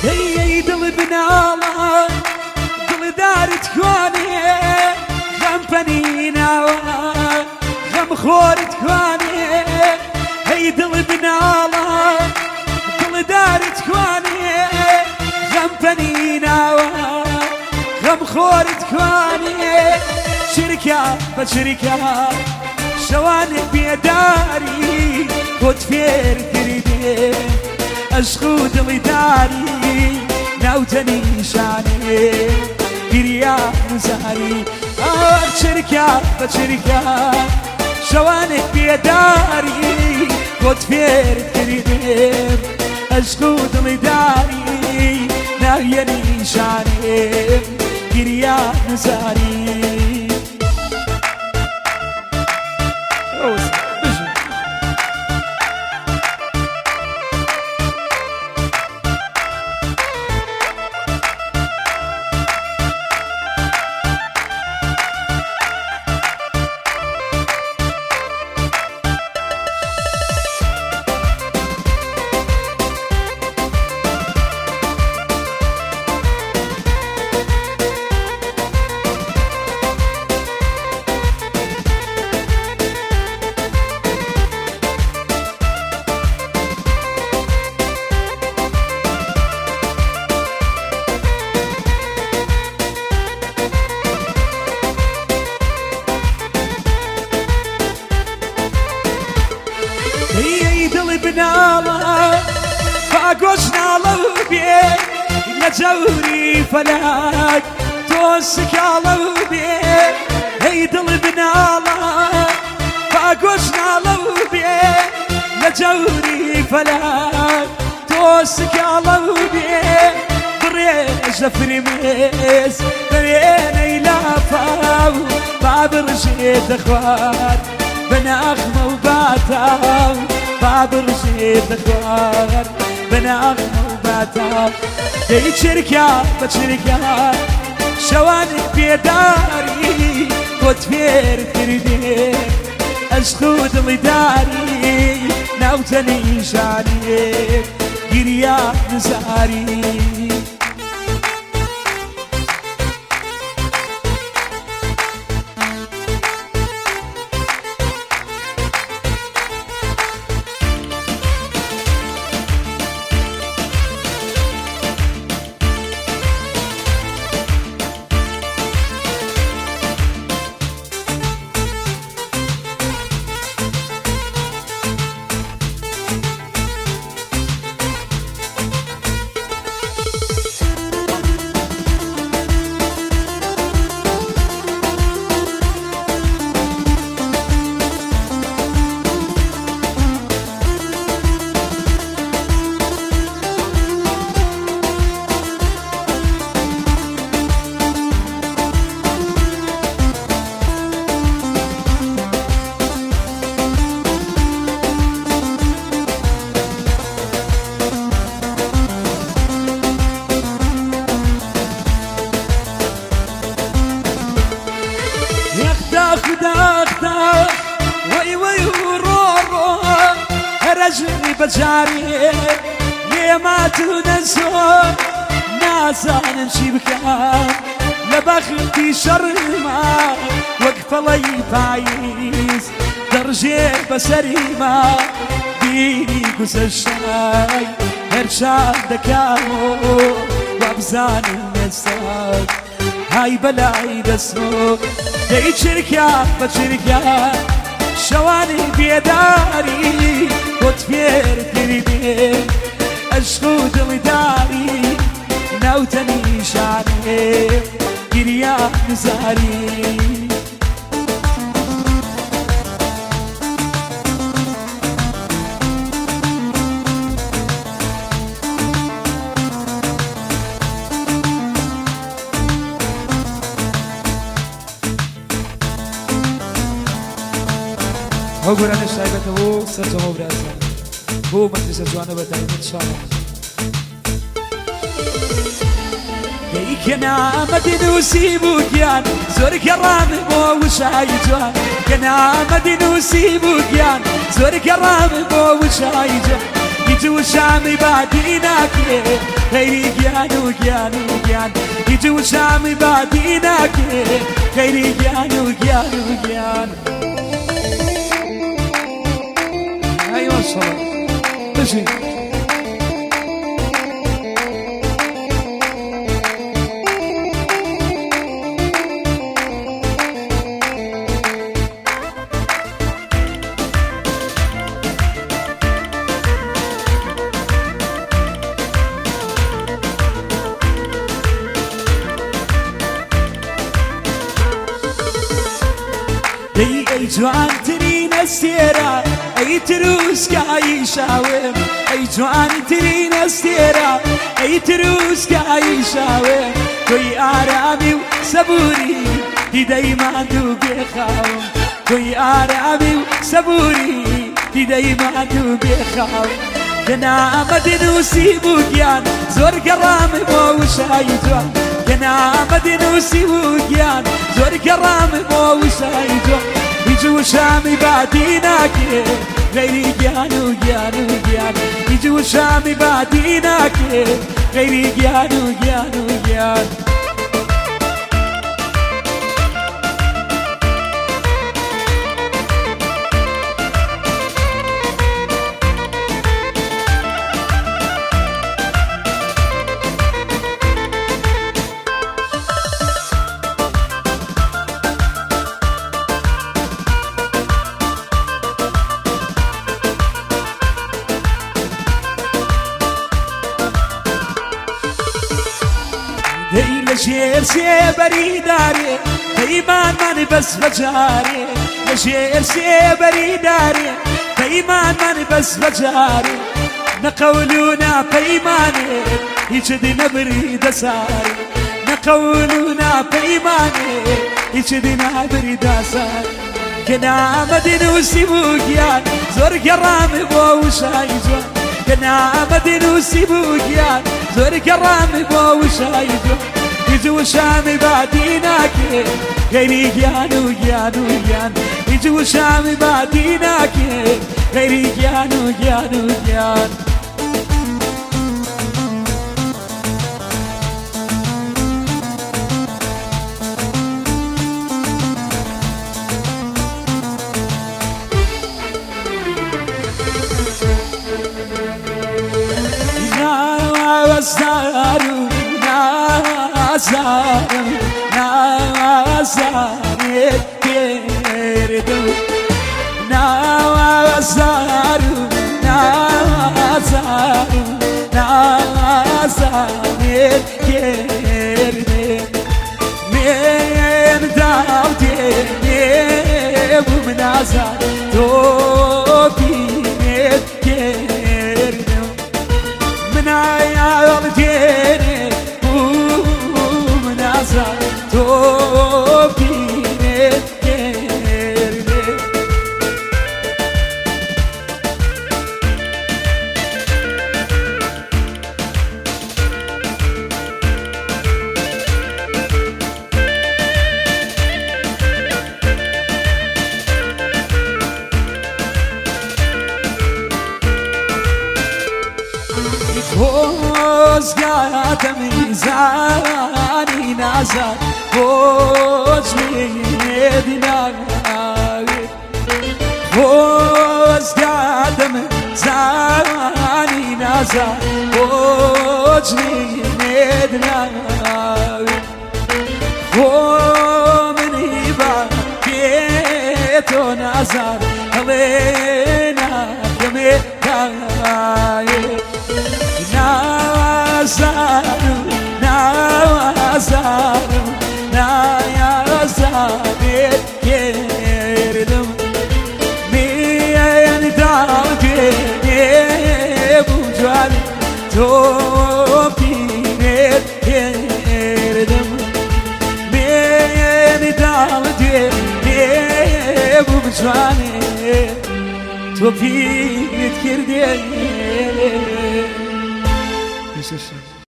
هي دل بناڵە دڵ دارت کوانێ غەم پەنیناوە غەم خۆرت کوانێ هەی دڵ بناڵە دڵ دارت کوانێ غەم پەنیناوە غەم خۆرت کوانێ چرکە بە چرکە شەوانێک بێداری بۆت فێر کردێ عشق و دڵی داری ناوتە نیشانێ گریان زاری چرکە بە چرکە شەوانێک بێداری بۆت فێر کردێم عشق و دڵی داری ناویە نیشانێم گریان زاری فاقوش نالو بيه لجوري فلاك توسك علو بيه هي دل بنالا فاقوش نالو بيه لجوري فلاك توسك علو بيه بريج فرميس بريني لافاو بابر جيت اخوات بناخ موباتاو بابر جيت اخوات بناخ موباتاو دي شركة بشركة شوانك بيداري كنت فير كردي اشخو دلي داري ناوتني شاني قريان زاري وي وي ورورو رجلي بجاري ليه ما تنسوا ناسا نمشي بكام لبختي شرما وقف لي فايز درجي بسريما بيني قوس الشاي هرشاد دكامو وابزان النساك هاي بلاي دسمو دي شركة بشركة شواني بيداري وتفير كريدي اشخو دلي داري ناوتني شاني قريان زاري هو قرآن الشايبة هو سرطمو برازا هو مدرسة جوانا بتاعي إن شاء الله كنا مدينوسي بوكيان زور كرام بو وشاي جوان كنا مدينوسي بوكيان زور كرام بو وشاي جوان يجو شامي بعدينك غيري جيان وجيان وجيان يجو شامي بعدينك غيري جيان وجيان وجيان أيوة الصلاة ماشي اي جوان ترين السيرة اي تروس كاي شاوم اي جوان ترين السيرة اي تروس كاي شاوم توي آرامي وصبوري دي دايما دوبي خاوم توي آرامي وصبوري دي دايما دوبي خاوم كنا مدنوسي بوكيان زور كرامي موشاي جوان كنا مدنوسي بوكيان زور كرامي موشاي جوان يجو شامي بعدينك غيري جيان وجيان وجيان يجو شامي بعدينك غيري جيان وجيان وجيان هي لشير سيبري داري دايمان ماني بس بجاري لشير سيبري داري دايمان ماني بس بجاري نقولونا بيماني يجدي نبري دساري نقولونا بيماني يجدي نبري دساري كنا مدنوسي بوكيان زور كرامي بوشاي جوان كنا مدنوسي بوكيان زور كرامي بوشاي جوان يجو شامي بعدينك غيري جيان وجيان وجيان يجو شامي بعدينك غيري جيان وجيان وجيان نازارو نازارو نازارو كردو نازارو نازارو نازارو كردو من داودي نبو منازار توبي كردو من عيالتيني ومنازار توبيني كيرني وزقات ميزاني نازل وجمي ديناغي وزقات ميزاني نازل وجمي ديناغي ومني باكيتو نازل علينا كمي كاي نازارو نازارو نازارو كردم مين داودي بوجوال توبيني كردم مين داودي بوجوال توبيني كردم